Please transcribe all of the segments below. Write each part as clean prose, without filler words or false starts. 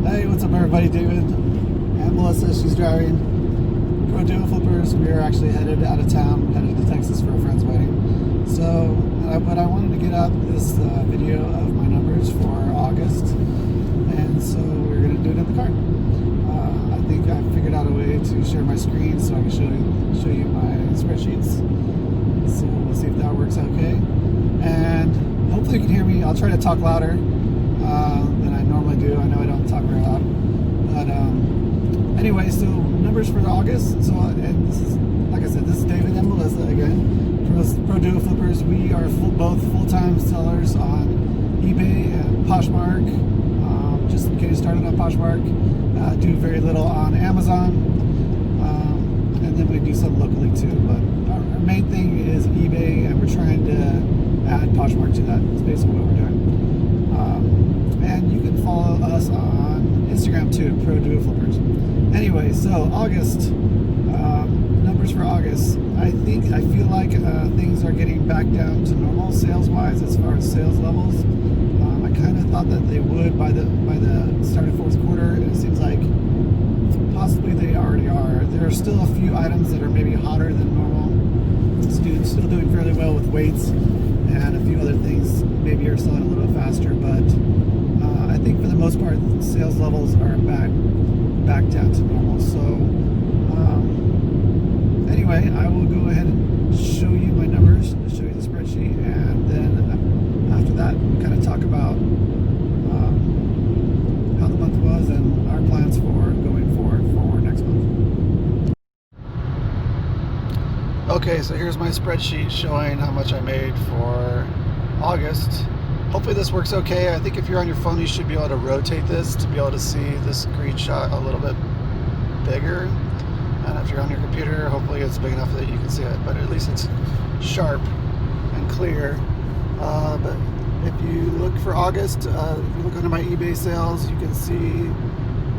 Hey, what's up everybody? David and Melissa, she's driving. Pro Duo Flippers. We are actually headed out of town, headed to Texas for a friend's wedding. So, but I wanted to get out this video of my numbers for August, and so we're going to do it in the car. I think I figured out a way to share my screen so I can show you my spreadsheets. So we'll see if that works okay. And hopefully you can hear me. I'll try to talk louder than I normally do. I know I don't talk very loud, but anyway, so numbers for August. So, and this is, like I said, this is David and Melissa again, Pro Duo Flippers. We are both full-time sellers on eBay and Poshmark. Just getting started on Poshmark. Do very little on Amazon, and then we do some locally too. But our main thing is eBay, and we're trying to add Poshmark to that. That's basically what we're doing. And you can follow us on Instagram too, Pro Duo Flippers. Anyway, so August, numbers for August. I feel like things are getting back down to normal sales-wise as far as sales levels. I kind of thought that they would by the start of fourth quarter, and it seems like possibly they already are. There are still a few items that are maybe hotter than normal. Still doing fairly well with weights, and a few other things maybe are selling a little bit faster, but I think for the most part sales levels are back down to normal. So anyway, I will go ahead and show you my numbers, show you the spreadsheet, and then after that we'll kind of talk about how the month was and our plans for going forward for next month. Okay, so here's my spreadsheet showing how much I made for August. Hopefully this works okay. I think if you're on your phone, you should be able to rotate this to be able to see the screenshot a little bit bigger. And if you're on your computer, hopefully it's big enough that you can see it, but at least it's sharp and clear. But if you look for August, if you look under my eBay sales, you can see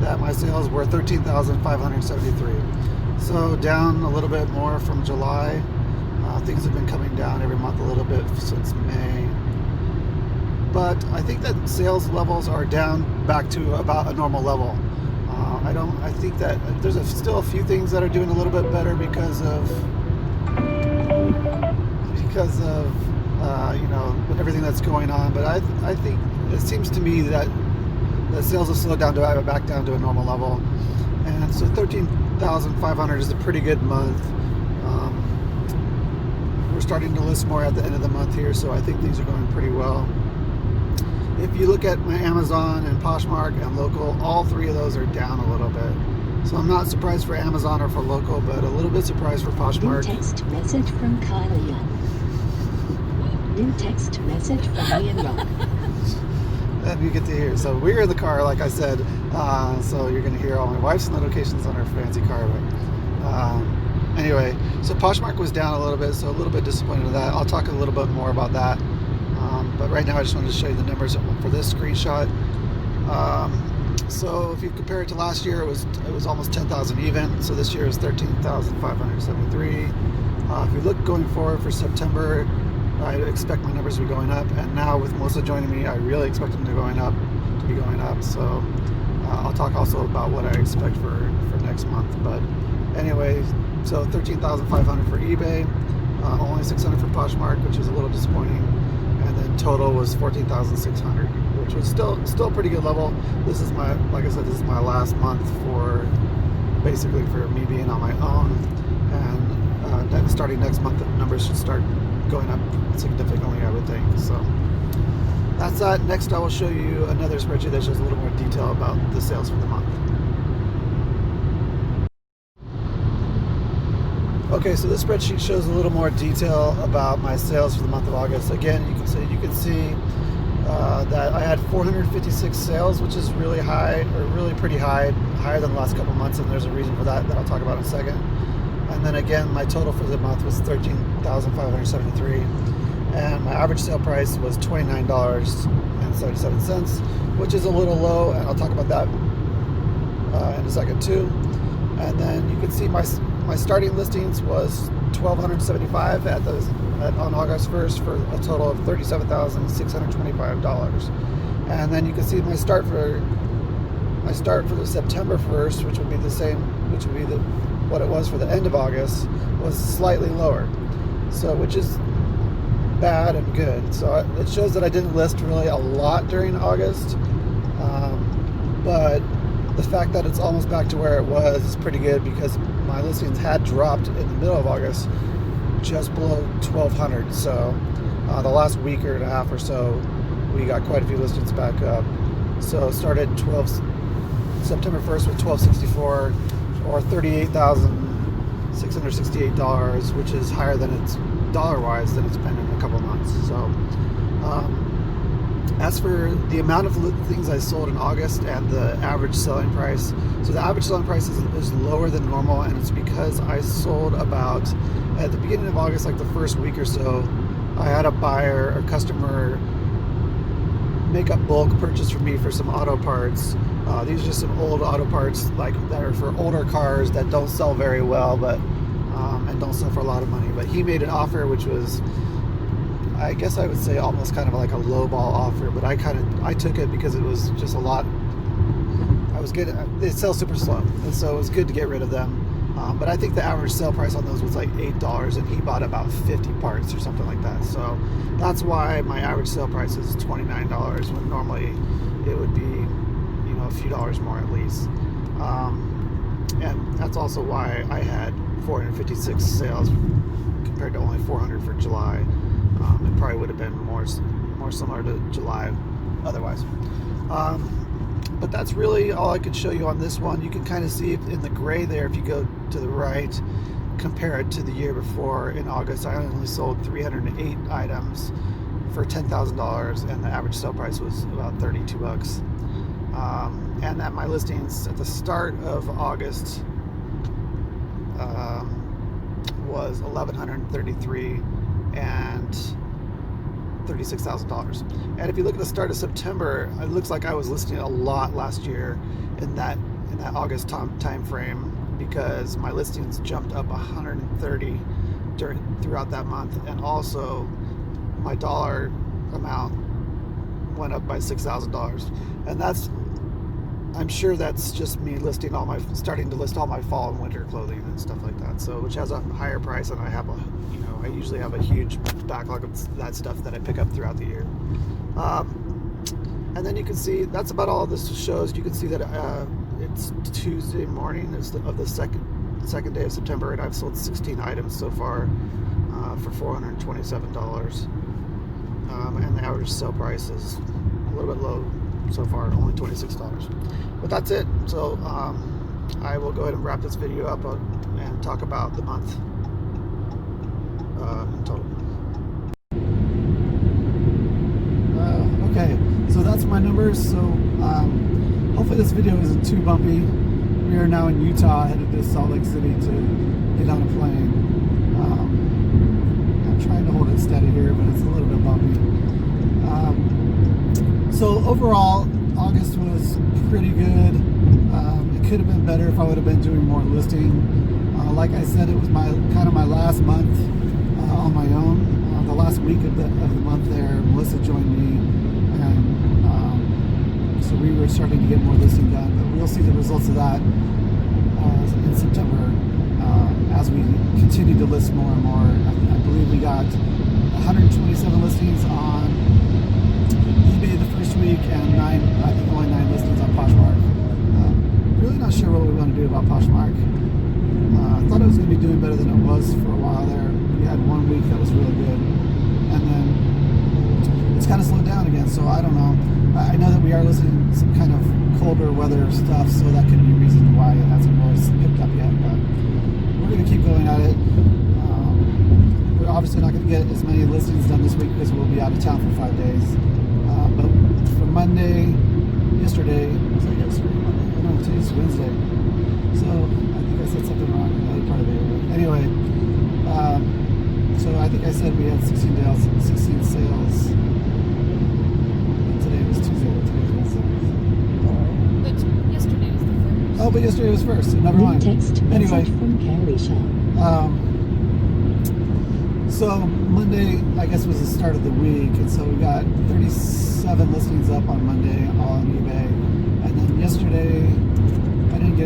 that my sales were $13,573. So down a little bit more from July. Things have been coming down every month a little bit since May. But I think that sales levels are down back to about a normal level. I think that there's still a few things that are doing a little bit better because of you know, everything that's going on. But I think it seems to me that the sales have slowed down to back down to a normal level, and so 13,500 is a pretty good month. We're starting to list more at the end of the month here, so I think things are going pretty well. If you look at my Amazon and Poshmark and local, all three of those are down a little bit. So I'm not surprised for Amazon or for local, but a little bit surprised for Poshmark. New text message from Kyle Young. New text message from Ian Rock. And you get to hear. So we're in the car, like I said. So you're going to hear all my wife's notifications on her fancy car. But anyway, so Poshmark was down a little bit, so a little bit disappointed in that. I'll talk a little bit more about that. But right now I just wanted to show you the numbers for this screenshot. So if you compare it to last year, it was almost 10,000 even. So this year is 13,573. If you look going forward for September, I expect my numbers to be going up. And now with Melissa joining me, I really expect them to be going up. So I'll talk also about what I expect for next month. But anyway, so 13,500 for eBay, only 600 for Poshmark, which is a little disappointing. And then total was 14,600, which was still a pretty good level. This is my, like I said, this is my last month for basically for me being on my own, and then starting next month the numbers should start going up significantly, I would think. So that's that. Next I will show you another spreadsheet that shows a little more detail about the sales for the month. Okay, so this spreadsheet shows a little more detail about my sales for the month of August. Again, you can see that I had 456 sales, which is really high, or really pretty high, higher than the last couple months, and there's a reason for that I'll talk about in a second. And then again, my total for the month was 13,573, and my average sale price was $29.77, which is a little low, and I'll talk about that in a second too. And then you can see my starting listings was 1,275 on August 1st for a total of $37,625. And then you can see my start for my start for the September 1st, which would be the same, which would be what it was for the end of August, was slightly lower. So, which is bad and good. So it shows that I didn't list really a lot during August, but the fact that it's almost back to where it was is pretty good, because my listings had dropped in the middle of August just below 1,200. So the last week and a half or so, we got quite a few listings back up. So it started September 1st with 1,264, or $38,668, which is higher than it's dollar-wise than it's been in a couple months. So as for the amount of things I sold in August and the average selling price, so the average selling price is lower than normal, and it's because I sold about, at the beginning of August, like the first week or so, I had a buyer or customer make a bulk purchase for me for some auto parts. These are just some old auto parts, like that are for older cars that don't sell very well, but and don't sell for a lot of money. But he made an offer which was, I guess I would say, almost kind of like a lowball offer, but I took it because it was just a lot. I was good. They sell super slow, and so it was good to get rid of them. But I think the average sale price on those was like $8, and he bought about 50 parts or something like that. So that's why my average sale price is $29, when normally it would be, a few dollars more at least. And that's also why I had 456 sales compared to only 400 for July. It probably would have been more similar to July otherwise. But that's really all I could show you on this one. You can kind of see in the gray there, if you go to the right, compare it to the year before. In August, I only sold 308 items for $10,000, and the average sale price was about $32. And at my listings at the start of August was 1,133 and $36,000. And if you look at the start of September, it looks like I was listing a lot last year in that August time frame, because my listings jumped up 130 throughout that month, and also my dollar amount went up by $6,000. And I'm sure that's just me starting to list all my fall and winter clothing and stuff like that. So, which has a higher price, and I usually have a huge backlog of that stuff that I pick up throughout the year. And then you can see that's about all this shows. You can see that it's Tuesday morning of the second day of September, and I've sold 16 items so far for $427. And the average sale price is a little bit low so far, only $26. But that's it. So I will go ahead and wrap this video up and talk about the month in total. Okay, so that's my numbers. So hopefully this video isn't too bumpy. We are now in Utah, headed to Salt Lake City to get on a plane. I'm trying to hold it steady here, but it's a little bit bumpy. So overall, August was pretty good. It could have been better if I would have been doing more listing. Like I said, it was my last month on my own. The last week of the month there, Melissa joined me, and so we were starting to get more listing done. But we'll see the results of that in September as we continue to list more and more. I believe we got 127 listings on eBay the first week, and only 9 listings on Poshmark. Really not sure what we want to do about Poshmark. I thought it was going to be doing better than it was for a while there. We had one week that was really good, and then it's kind of slowed down again, so I don't know. I know that we are listing some kind of colder weather stuff, so that could be a reason why it hasn't really picked up yet, but we're going to keep going at it. We're obviously not going to get as many listings done this week because we'll be out of town for 5 days. But for yesterday, was that yesterday? Monday? Oh, no, today's Wednesday. So I think I said something wrong in the other part of it. Anyway, so I think I said we had 16 sales. Today was Tuesday. Today was Wednesday. But yesterday was the first. Oh, but yesterday was first. So never mind. Text Anyway. message from Carissa. So Monday, I guess, was the start of the week, and so we got 37 listings up on Monday on eBay, and then yesterday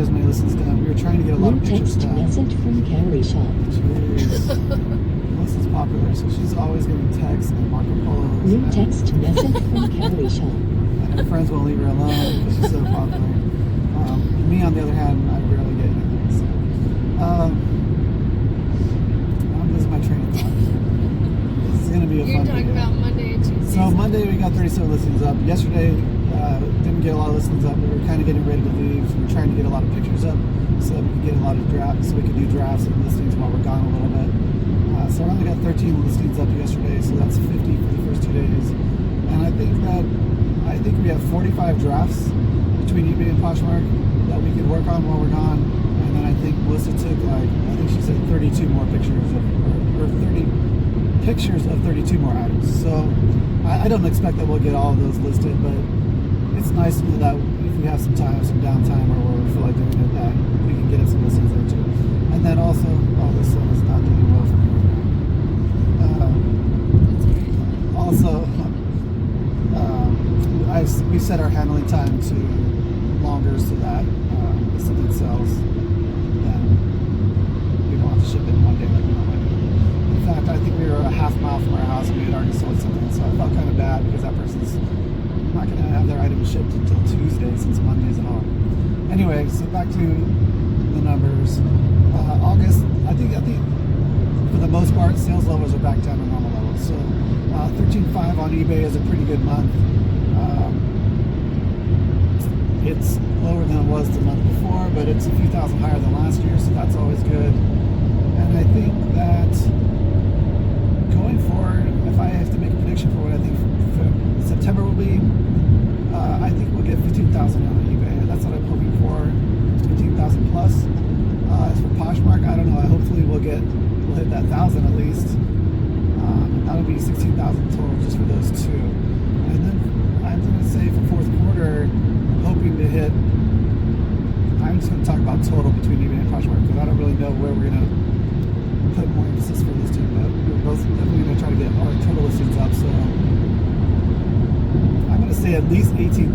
as many listings done. We were trying to get a lot New of pictures text done. message from Carrie Shop. Jeez. Melissa's popular, so she's always getting texts and Marco Polos. New and- text message from Carrie Shop. and her friends won't leave her alone because she's so popular. Me, on the other hand, I rarely get anything. So, I'm losing my train of thought. This is going to be a You're fun talking video. about Monday and Tuesday. So Monday we got 37 listings up. Yesterday didn't get a lot of listings up. We were kind of getting ready to leave. We were trying to get a lot of pictures up so that we could get a lot of drafts, so we could do drafts and listings while we're gone a little bit. So I only got 13 listings up yesterday, so that's 50 for the first 2 days. And I think we have 45 drafts between eBay and Poshmark that we could work on while we're gone. And then I think Melissa took I think she said 32 more pictures or 30 pictures of 32 more items. So I don't expect that we'll get all of those listed, but it's nice to know that if we have some time, some downtime, or where we feel like doing it, that we can get some listings there too. And then also, this sun is not doing well for me right now. Also, we set our handling time to longer so that if something sells, then we don't have to ship it in one day like we normally do. In fact, I think we were a half mile from our house and we had already sold something, so I felt kind of bad because that person's not going to have their item shipped until Tuesday since Monday's at all. Anyway, so back to the numbers. August, I think for the most part, sales levels are back down to normal levels. So 13.5 on eBay is a pretty good month. It's lower than it was the month before, but it's a few thousand higher than last year, so that's always good. And I think that going forward, if I have to make a prediction for what I think September will be, I think we'll get 15,000 on eBay. That's what I'm hoping for, 15,000 plus. As for Poshmark, I don't know. Hopefully we'll hit that 1,000 at least. That'll be 16,000 total just for those two. And then I'm going to say for fourth quarter, hoping to hit. I'm just going to talk about total between eBay and Poshmark because I don't really know where we're going to put more emphasis for listing, but we're both definitely going to try to get our total listings up. So I'm going to say at least 18,000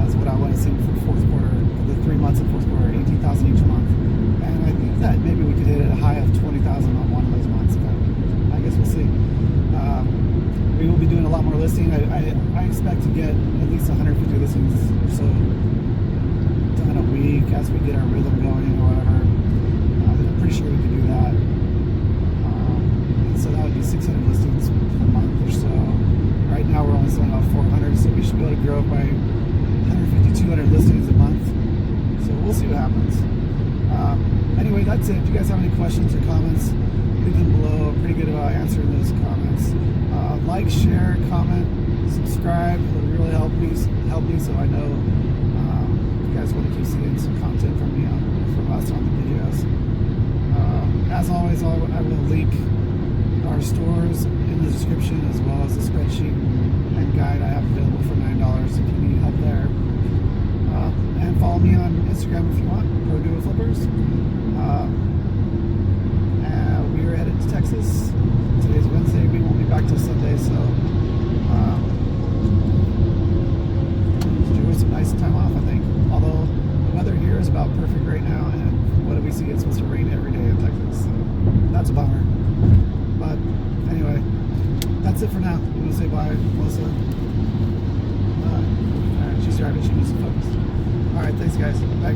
is what I want to see for fourth quarter, for the 3 months of fourth quarter, 18,000 each month. And I think that maybe we could hit a high of 20,000 on one of those months, but I guess we'll see. We will be doing a lot more listing. I expect to get at least 150 listings or so done a week as we get our rhythm going or whatever. I'm pretty sure we can do that. And so that would be 600 listings per month or so. Right now we're only selling about 400, so we should be able to grow by 150, 200 listings a month. So we'll see what happens. Anyway, that's it. If you guys have any questions or comments, leave them below. I'm pretty good about answering those comments. Like, share, comment, subscribe. It would really help me so I know you guys want to keep seeing some content from me from us on the videos. As always, I will link our stores in the description as well as the spreadsheet and guide I have available for $9 if you need help there. And follow me on Instagram if you want, Pro Duo Flippers. We are headed to Texas. Today's Wednesday. We won't be back till Sunday, so enjoy some nice time off, I think. Although the weather here is about perfect right now, and what do we see? It's supposed to rain every day in Texas, so that's a bummer. But anyway, that's it for now. I'm gonna say bye, Melissa. She's driving. She needs to focus. All right, thanks, guys. Bye.